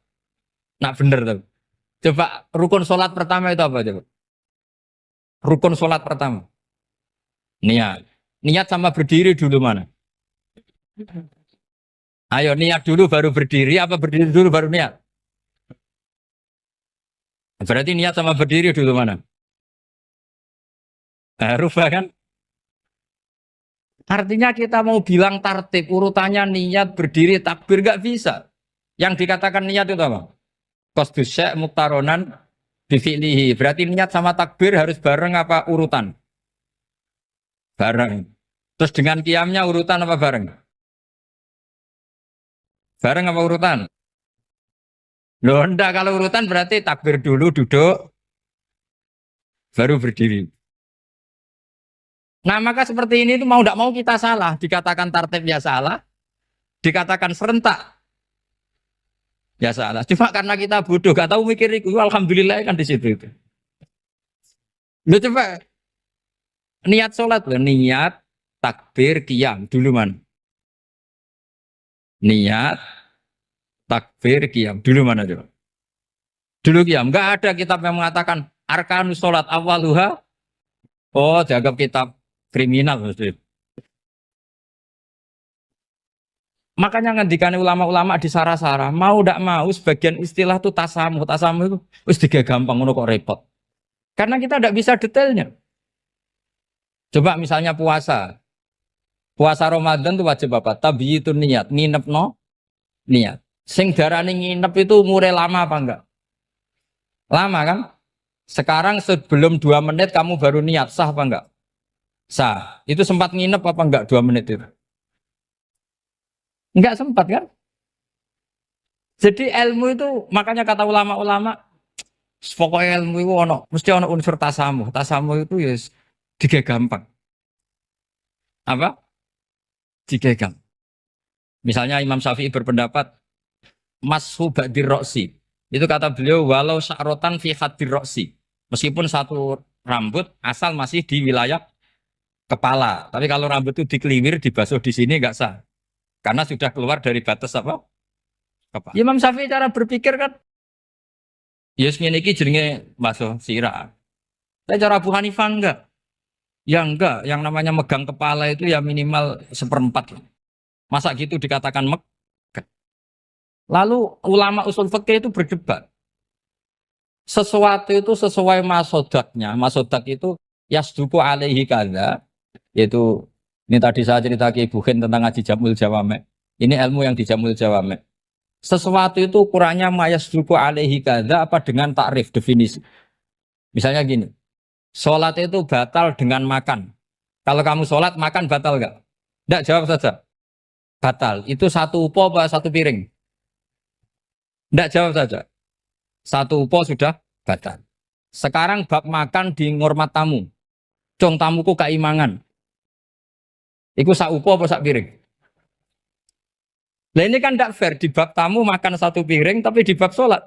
Nak bener tuh. Coba rukun sholat pertama itu apa coba? Rukun sholat pertama. Niat. Niat sama berdiri dulu mana? Ayo niat dulu baru berdiri, apa berdiri dulu baru niat? Berarti niat sama berdiri dulu mana? Rubah kan? Artinya kita mau bilang tartib, urutannya niat, berdiri, takbir, gak bisa. Yang dikatakan niat itu apa? Qasdus syai' muktaronan bifi'lihi. Berarti niat sama takbir harus bareng apa urutan? Bareng. Terus dengan qiyamnya urutan apa bareng? Bareng apa urutan? Loh enggak, kalau urutan berarti takbir dulu, duduk, baru berdiri. Nah maka seperti ini tuh mau tidak mau kita salah. Dikatakan tartib ya salah, dikatakan serentak ya salah. Cuma karena kita bodoh, gak tahu mikir itu. Alhamdulillah kan di situ itu. Lo coba niat sholat loh, niat takbir qiyam dulu man. Niat takbir qiyam dulu mana coba? Dulu qiyam. Nggak ada kitab yang mengatakan arkanus sholat awaluha. Oh, dianggap kitab kriminal maksudnya. Makanya ngendikane ulama-ulama di sarah-sarah, mau tidak mau sebagian istilah itu tasamuh. Tasamuh itu wis gampang ngono kok repot. Karena kita tidak bisa detailnya. Coba misalnya puasa. Puasa Ramadan itu wajib apa? Tabiyyitun niat, nginep no niat. Sing darani nginep itu umure lama apa enggak? Lama kan? Sekarang sebelum 2 menit kamu baru niat, sah apa enggak? Sah. Itu sempat nginep apa enggak 2 menit itu? Enggak sempat kan? Jadi ilmu itu makanya kata ulama-ulama pokoknya ilmu itu mesti ono unsur tasamuh. Tasamuh itu ya tiga gampang. Apa? Tiga gampang. Misalnya Imam Syafi'i berpendapat mashu ba'dir roksi. Itu kata beliau walau sya'rotan fi hadir roksi. Meskipun satu rambut asal masih di wilayah kepala. Tapi kalau rambut itu dikeliwir, dibasuh di sini enggak sah. Karena sudah keluar dari batas apa? Kepala. Imam Syafi'i cara berpikir kan ya ngene iki jenenge basuh sirah. Tapi cara Abu Hanifah enggak. Ya enggak, yang namanya megang kepala itu ya minimal 1/4. Masa gitu dikatakan megang. Lalu ulama usul fikih itu berdebat. Sesuatu itu sesuai masodaknya. Masodak itu yasduku alaihi kadza, yaitu ini tadi saya cerita ke Ibu Khen tentang ngaji Jamul Jawame. Ini ilmu yang di Jamul Jawame. Sesuatu itu ukurannya mayasduku alaihi kadza apa dengan takrif definisi. Misalnya gini, sholat itu batal dengan makan. Kalau kamu sholat makan batal enggak? Enggak, jawab saja. Batal. Itu satu upo apa satu piring? Enggak, jawab saja. Satu upo sudah batal. Sekarang bab makan di ngormat tamu. Cong tamuku keimangan. Iku sak upo apa sak piring? Nah ini kan tidak fair. Di bab tamu makan satu piring, tapi di bab sholat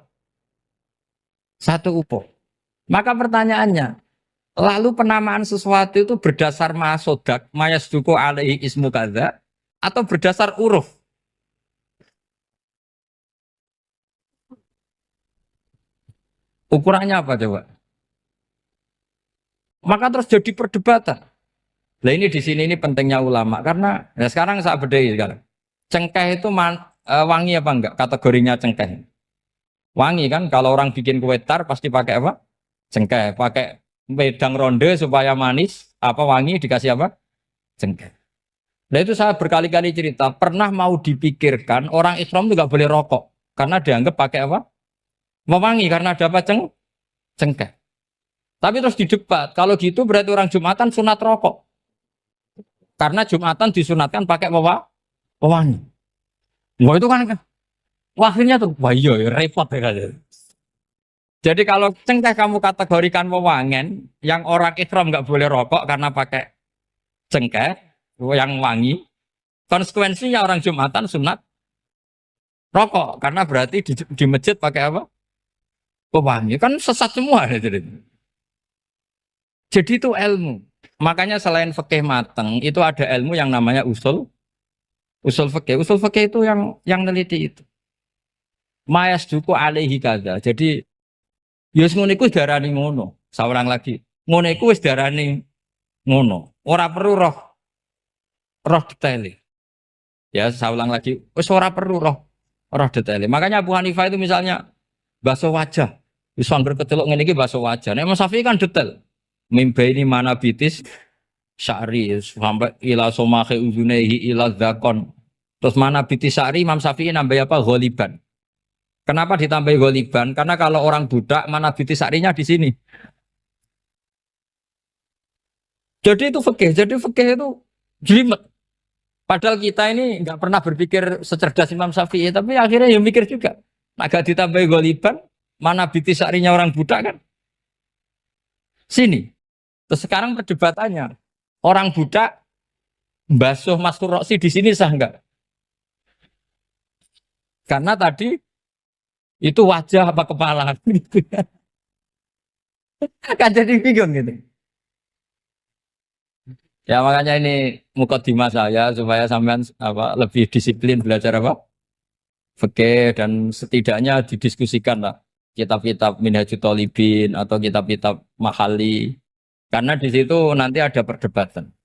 satu upo. Maka pertanyaannya, lalu penamaan sesuatu itu berdasar masodak, mayasduku alaihi ismu kadza, atau berdasar uruf? Ukurannya apa coba? Maka terus jadi perdebatan. Nah ini di sini ini pentingnya ulama karena ya sekarang saya bedai sekarang. Cengkeh itu wangi apa enggak? Kategorinya cengkeh. Wangi kan? Kalau orang bikin kue tar pasti pakai apa? Cengkeh. Pakai wedang ronde supaya manis. Apa wangi dikasih apa? Cengkeh. Nah itu saya berkali-kali cerita. Pernah mau dipikirkan orang Islam juga boleh rokok karena dianggap pakai apa? Mewangi karena ada apa cengkeh. Tapi terus didebat, kalau gitu berarti orang Jumatan sunat rokok. Karena Jumatan disunatkan pakai pewangi. Wah itu kan, wah akhirnya tuh, wah iya repot ya kan. Jadi kalau cengkeh kamu kategorikan pewangen, yang orang Islam nggak boleh rokok karena pakai cengkeh, yang wangi. Konsekuensinya orang Jumatan sunat rokok karena berarti di masjid pakai apa? Pewangi. Kan sesat semua ya, jadi itu ilmu. Makanya selain fikih mateng, itu ada ilmu yang namanya usul fikih. Usul fikih itu yang neliti itu. Mayas duku alaihi kada. Jadi yus ngono iku darani ngono. Saurang lagi. Ngono iku wis darani ngono. Ora perlu roh detail. Ya, saya ulang lagi. Wis ora perlu roh detail. Makanya Abu Hanifah itu misalnya basuh wajah. Wis anggar kecelok ngene iki basuh wajah. Nek Imam Syafi'i kan detail. Mimba ini mana bitis syari sampai ila somahe uzunehi ila zakon. Terus mana bitis syari Imam Syafi'i nambah apa? Ghaliban. Kenapa ditambahi ghaliban? Karena kalau orang budak mana bitis syarinya di sini. Jadi itu fikih. Jadi fikih itu jelimet. Padahal kita ini nggak pernah berpikir secerdas Imam Syafi'i, tapi akhirnya ya mikir juga. Agak ditambahi ghaliban, mana bitis syarinya orang budak kan? Sini. Terus sekarang perdebatannya, orang budak basuh Mastur Roksi di sini sah enggak? Karena tadi itu wajah apa kepala gitu. Kan jadi bingung gitu. Ya makanya ini mukadimah saya supaya sampean apa lebih disiplin belajar apa? Fikih dan setidaknya didiskusikan lah kitab-kitab Minhajul Thalibin atau kitab-kitab Mahali. Karena di situ nanti ada perdebatan.